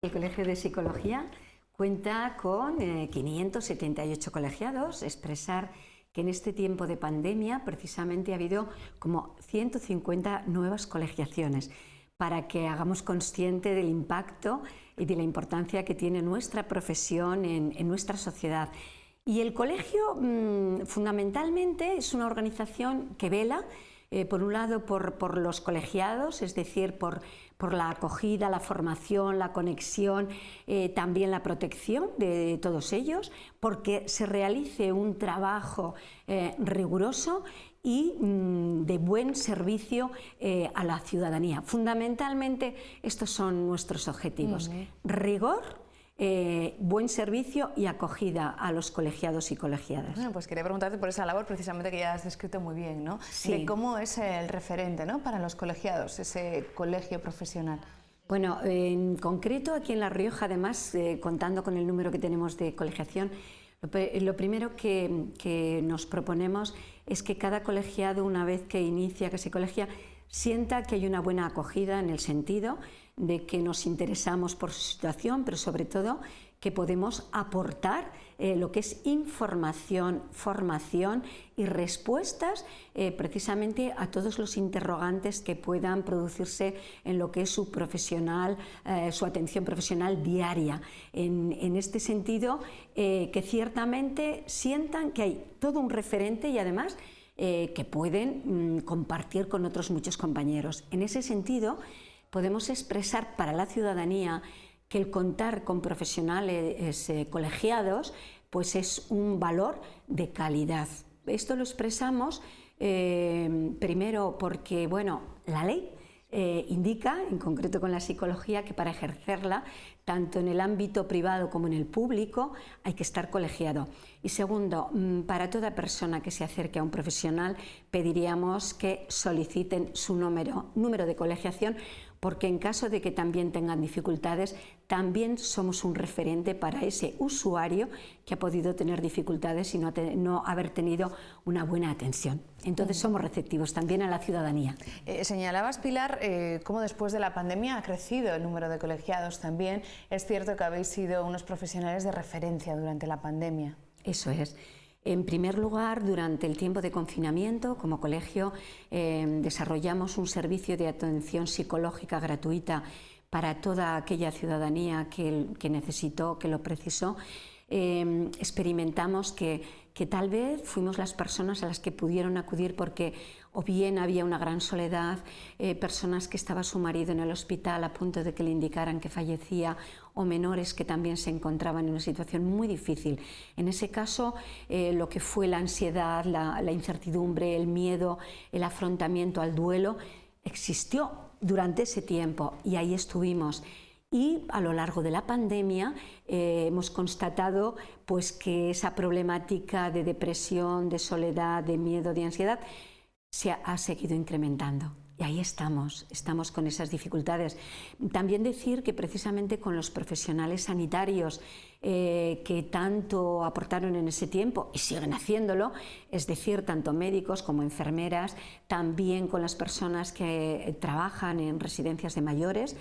El Colegio de Psicología cuenta con 578 colegiados. Expresar que en este tiempo de pandemia precisamente ha habido como 150 nuevas colegiaciones para que hagamos consciente del impacto y de la importancia que tiene nuestra profesión en nuestra sociedad. Y el colegio fundamentalmente es una organización que vela por un lado por los colegiados, es decir, por la acogida, la formación, la conexión, también la protección de todos ellos, porque se realice un trabajo riguroso y de buen servicio a la ciudadanía. Fundamentalmente estos son nuestros objetivos: rigor, buen servicio y acogida a los colegiados y colegiadas. Bueno, pues quería preguntarte por esa labor precisamente que ya has descrito muy bien, ¿no? Sí. De cómo es el referente, ¿no?, para los colegiados, ese colegio profesional. Bueno, en concreto aquí en La Rioja, además, contando con el número que tenemos de colegiación, lo primero que nos proponemos es que cada colegiado, una vez que inicia, que se colegia, sienta que hay una buena acogida, en el sentido de que nos interesamos por su situación, pero sobre todo que podemos aportar lo que es información, formación y respuestas precisamente a todos los interrogantes que puedan producirse en lo que es su atención profesional diaria. En este sentido, que ciertamente sientan que hay todo un referente y además que pueden compartir con otros muchos compañeros. En ese sentido, podemos expresar para la ciudadanía que el contar con profesionales colegiados pues es un valor de calidad. Esto lo expresamos primero porque, bueno, la ley indica, en concreto con la psicología, que para ejercerla, tanto en el ámbito privado como en el público, hay que estar colegiado. Y segundo, para toda persona que se acerque a un profesional, pediríamos que soliciten su número de colegiación, porque en caso de que también tengan dificultades, también somos un referente para ese usuario que ha podido tener dificultades y no haber tenido una buena atención. Entonces somos receptivos también a la ciudadanía. Señalabas, Pilar, cómo después de la pandemia ha crecido el número de colegiados también. Es cierto que habéis sido unos profesionales de referencia durante la pandemia. Eso es. En primer lugar, durante el tiempo de confinamiento, como colegio, desarrollamos un servicio de atención psicológica gratuita para toda aquella ciudadanía que necesitó, que lo precisó. Experimentamos que tal vez fuimos las personas a las que pudieron acudir porque o bien había una gran soledad, personas que estaba su marido en el hospital a punto de que le indicaran que fallecía, o menores que también se encontraban en una situación muy difícil. En ese caso, lo que fue la ansiedad, la incertidumbre, el miedo, el afrontamiento al duelo, existió durante ese tiempo y ahí estuvimos. Y a lo largo de la pandemia hemos constatado pues, que esa problemática de depresión, de soledad, de miedo, de ansiedad se ha seguido incrementando. Y ahí estamos con esas dificultades. También decir que precisamente con los profesionales sanitarios que tanto aportaron en ese tiempo y siguen haciéndolo, es decir, tanto médicos como enfermeras, también con las personas que trabajan en residencias de mayores,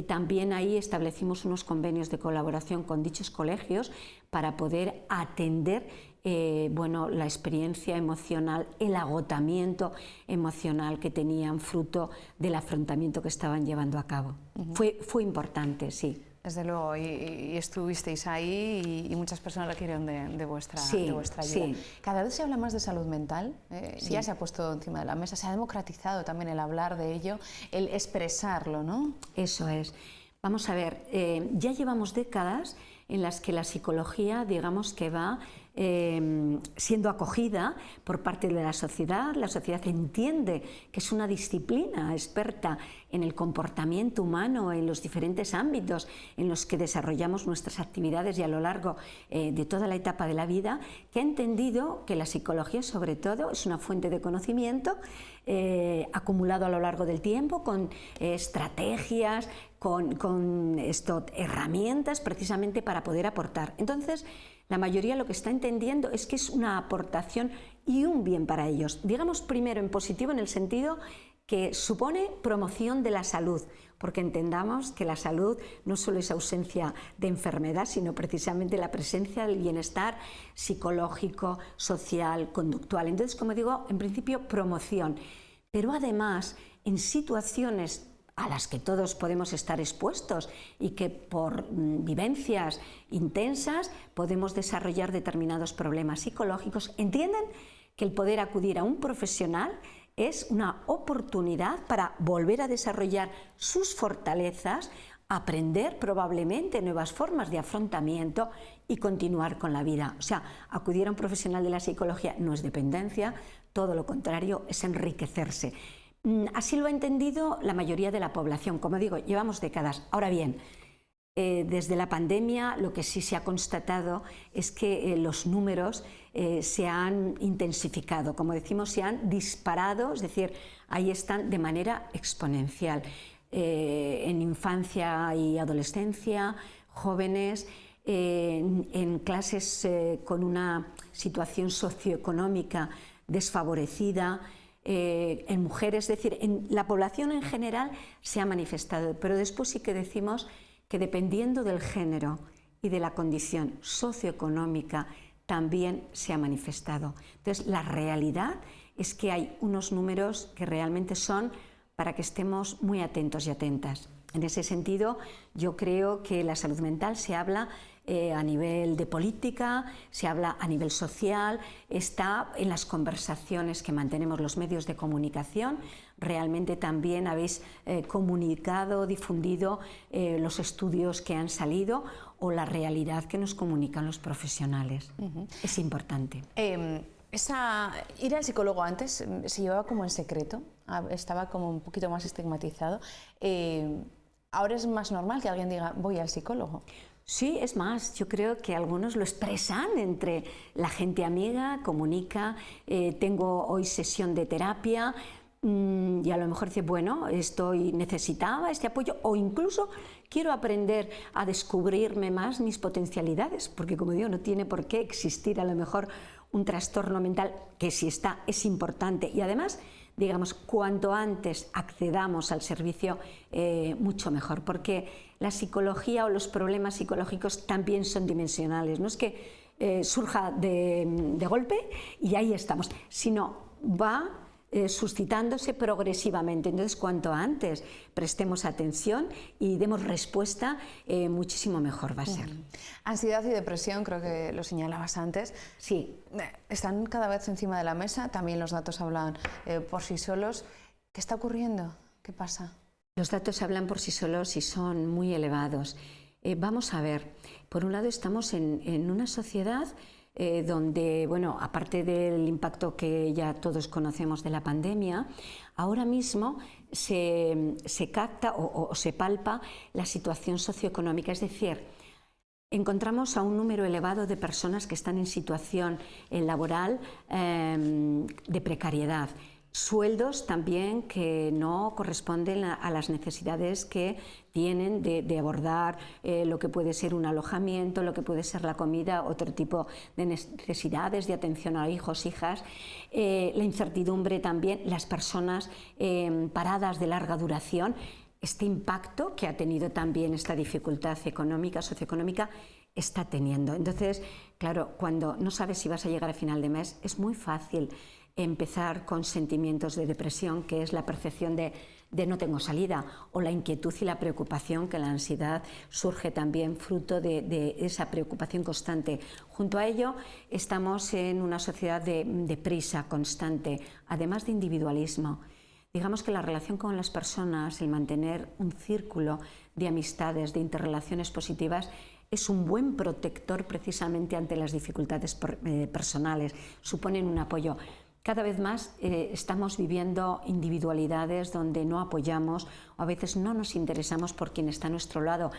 también ahí establecimos unos convenios de colaboración con dichos colegios para poder atender la experiencia emocional, el agotamiento emocional que tenían fruto del afrontamiento que estaban llevando a cabo. Fue importante, sí. Desde luego, y estuvisteis ahí y muchas personas requirieron de vuestra ayuda. Sí. Cada vez se habla más de salud mental, Sí. Ya se ha puesto encima de la mesa, se ha democratizado también el hablar de ello, el expresarlo, ¿no? Eso es. Vamos a ver, ya llevamos décadas en las que la psicología, digamos que va siendo acogida por parte de la sociedad entiende que es una disciplina experta en el comportamiento humano, en los diferentes ámbitos en los que desarrollamos nuestras actividades y a lo largo de toda la etapa de la vida, que ha entendido que la psicología sobre todo es una fuente de conocimiento acumulado a lo largo del tiempo, con estrategias, con herramientas precisamente para poder aportar. Entonces, la mayoría lo que está entendiendo es que es una aportación y un bien para ellos. Digamos primero en positivo, en el sentido que supone promoción de la salud, porque entendamos que la salud no solo es ausencia de enfermedad, sino precisamente la presencia del bienestar psicológico, social, conductual. Entonces, como digo, en principio promoción, pero además en situaciones a las que todos podemos estar expuestos y que por vivencias intensas podemos desarrollar determinados problemas psicológicos, entienden que el poder acudir a un profesional es una oportunidad para volver a desarrollar sus fortalezas, aprender probablemente nuevas formas de afrontamiento y continuar con la vida. O sea, acudir a un profesional de la psicología no es dependencia, todo lo contrario, es enriquecerse. Así lo ha entendido la mayoría de la población. Como digo, llevamos décadas. Ahora bien, desde la pandemia lo que sí se ha constatado es que los números se han intensificado, como decimos, se han disparado, es decir, ahí están de manera exponencial. En infancia y adolescencia, jóvenes, en clases con una situación socioeconómica desfavorecida, en mujeres, es decir, en la población en general se ha manifestado, pero después sí que decimos que dependiendo del género y de la condición socioeconómica también se ha manifestado. Entonces, la realidad es que hay unos números que realmente son para que estemos muy atentos y atentas. En ese sentido, yo creo que la salud mental se habla a nivel de política, se habla a nivel social, está en las conversaciones que mantenemos los medios de comunicación. Realmente también habéis comunicado, difundido los estudios que han salido o la realidad que nos comunican los profesionales. Es importante. Ir al psicólogo antes se llevaba como en secreto, estaba como un poquito más estigmatizado. Ahora es más normal que alguien diga voy al psicólogo. Sí, es más, yo creo que algunos lo expresan entre la gente amiga, comunica, tengo hoy sesión de terapia y a lo mejor dice, bueno, necesitaba este apoyo o incluso quiero aprender a descubrirme más mis potencialidades, porque como digo, no tiene por qué existir a lo mejor un trastorno mental que si está es importante y además, digamos, cuanto antes accedamos al servicio, mucho mejor, porque la psicología o los problemas psicológicos también son dimensionales, no es que surja de golpe y ahí estamos, sino va suscitándose progresivamente. Entonces, cuanto antes prestemos atención y demos respuesta, muchísimo mejor va a ser. Ansiedad y depresión, creo que lo señalabas antes. Sí. Están cada vez encima de la mesa, también los datos hablan por sí solos. ¿Qué está ocurriendo? ¿Qué pasa? Los datos hablan por sí solos y son muy elevados. Vamos a ver, por un lado estamos en una sociedad donde, bueno, aparte del impacto que ya todos conocemos de la pandemia, ahora mismo se capta o se palpa la situación socioeconómica, es decir, encontramos a un número elevado de personas que están en situación laboral de precariedad. Sueldos también que no corresponden a las necesidades que tienen de abordar lo que puede ser un alojamiento, lo que puede ser la comida, otro tipo de necesidades de atención a hijos, hijas, la incertidumbre también, las personas paradas de larga duración, este impacto que ha tenido también esta dificultad económica, socioeconómica, está teniendo. Entonces, claro, cuando no sabes si vas a llegar a final de mes, es muy fácil empezar con sentimientos de depresión, que es la percepción de no tengo salida, o la inquietud y la preocupación, que la ansiedad surge también fruto de esa preocupación constante. Junto a ello, estamos en una sociedad de prisa constante, además de individualismo. Digamos que la relación con las personas, el mantener un círculo de amistades, de interrelaciones positivas, es un buen protector precisamente ante las dificultades personales, suponen un apoyo. Cada vez más estamos viviendo individualidades donde no apoyamos o a veces no nos interesamos por quien está a nuestro lado.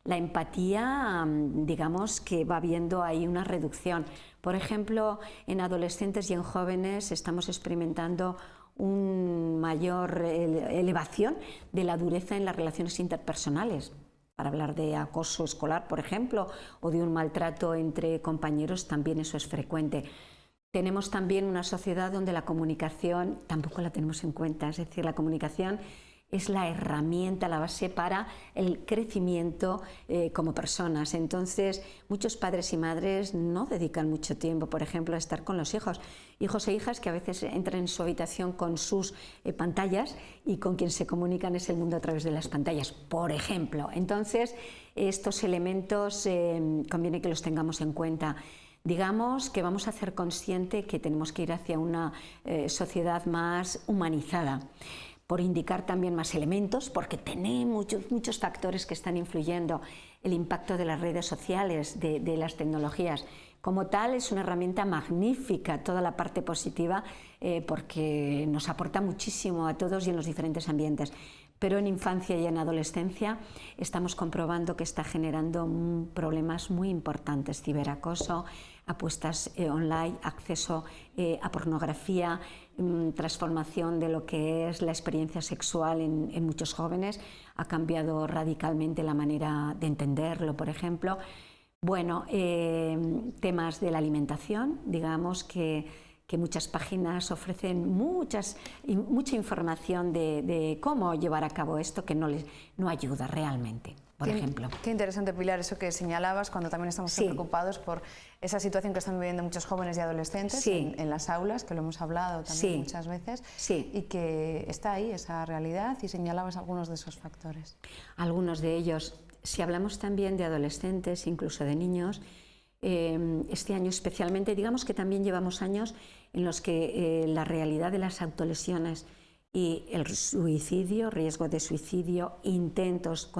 La empatía, digamos que va viendo ahí una reducción. Por ejemplo, en adolescentes y en jóvenes estamos experimentando una mayor elevación de la dureza en las relaciones interpersonales. Para hablar de acoso escolar, por ejemplo, o de un maltrato entre compañeros, también eso es frecuente. tenemos también una sociedad donde la comunicación tampoco la tenemos en cuenta, es decir, la comunicación es la herramienta, la base para el crecimiento como personas. Entonces, muchos padres y madres no dedican mucho tiempo, por ejemplo, a estar con los hijos e hijas que a veces entran en su habitación con sus pantallas y con quien se comunican es el mundo a través de las pantallas, por ejemplo. Entonces, estos elementos conviene que los tengamos en cuenta. Digamos que vamos a hacer consciente que tenemos que ir hacia una sociedad más humanizada, por indicar también más elementos, porque tenemos muchos factores que están influyendo. El impacto de las redes sociales, de las tecnologías. Como tal, es una herramienta magnífica, toda la parte positiva, porque nos aporta muchísimo a todos y en los diferentes ambientes. Pero en infancia y en adolescencia estamos comprobando que está generando problemas muy importantes: ciberacoso, apuestas online, acceso a pornografía, transformación de lo que es la experiencia sexual en muchos jóvenes. Ha cambiado radicalmente la manera de entenderlo, por ejemplo. Bueno, temas de la alimentación, digamos que muchas páginas ofrecen mucha información de cómo llevar a cabo esto, que no ayuda realmente, por ejemplo. Qué interesante, Pilar, eso que señalabas, cuando también estamos preocupados por esa situación que están viviendo muchos jóvenes y adolescentes en las aulas, que lo hemos hablado también muchas veces, y que está ahí esa realidad, y señalabas algunos de esos factores. Algunos de ellos. Si hablamos también de adolescentes, incluso de niños, este año especialmente, digamos que también llevamos años en los que la realidad de las autolesiones y el suicidio, riesgo de suicidio, intentos,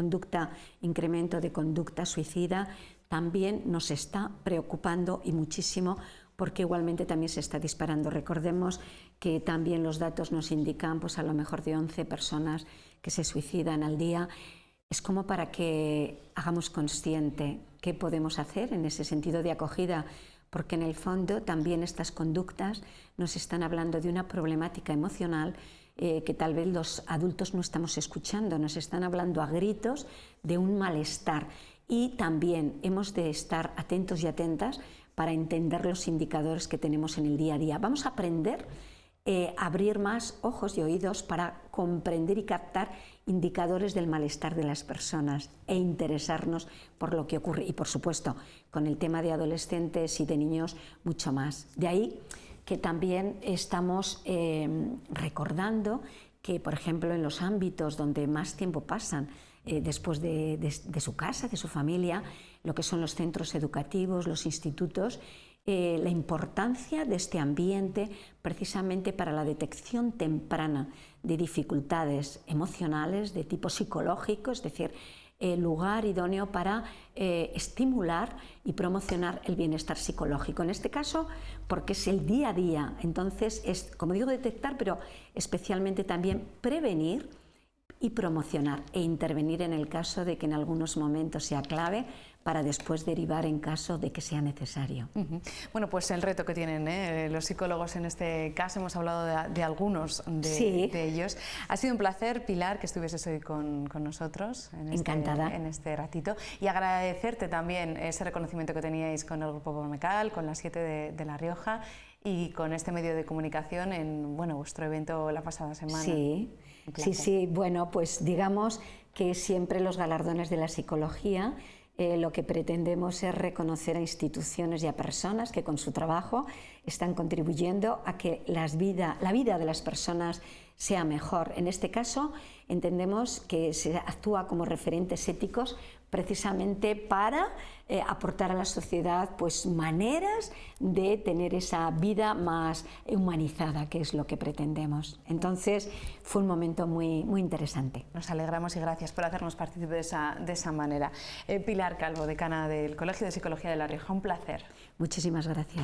incremento de conducta suicida, también nos está preocupando y muchísimo, porque igualmente también se está disparando. Recordemos que también los datos nos indican pues a lo mejor de 11 personas que se suicidan al día. Es como para que hagamos consciente qué podemos hacer en ese sentido de acogida, porque en el fondo también estas conductas nos están hablando de una problemática emocional que tal vez los adultos no estamos escuchando, nos están hablando a gritos de un malestar, y también hemos de estar atentos y atentas para entender los indicadores que tenemos en el día a día. Vamos a aprender a abrir más ojos y oídos para comprender y captar indicadores del malestar de las personas e interesarnos por lo que ocurre, y por supuesto con el tema de adolescentes y de niños mucho más. De ahí que también estamos recordando que, por ejemplo, en los ámbitos donde más tiempo pasan después de su casa, de su familia, lo que son los centros educativos, los institutos, la importancia de este ambiente precisamente para la detección temprana de dificultades emocionales de tipo psicológico, es decir, lugar idóneo para estimular y promocionar el bienestar psicológico. En este caso, porque es el día a día, entonces es, como digo, detectar, pero especialmente también prevenir y promocionar e intervenir en el caso de que en algunos momentos sea clave, para después derivar en caso de que sea necesario. Bueno, pues el reto que tienen los psicólogos en este caso, hemos hablado de algunos de ellos. Ha sido un placer, Pilar, que estuvieses hoy con nosotros Encantada. En este ratito, y agradecerte también ese reconocimiento que teníais con el Grupo Bormecal, con las 7 de La Rioja, y con este medio de comunicación en vuestro evento la pasada semana. Sí, bueno, pues digamos que siempre los galardones de la psicología lo que pretendemos es reconocer a instituciones y a personas que con su trabajo están contribuyendo a que la vida de las personas sea mejor. En este caso entendemos que se actúa como referentes éticos precisamente para aportar a la sociedad pues maneras de tener esa vida más humanizada, que es lo que pretendemos. Entonces fue un momento muy interesante. Nos alegramos y gracias por hacernos partícipes de esa manera. Pilar Calvo, decana del Colegio de Psicología de La Rioja, un placer. Muchísimas gracias.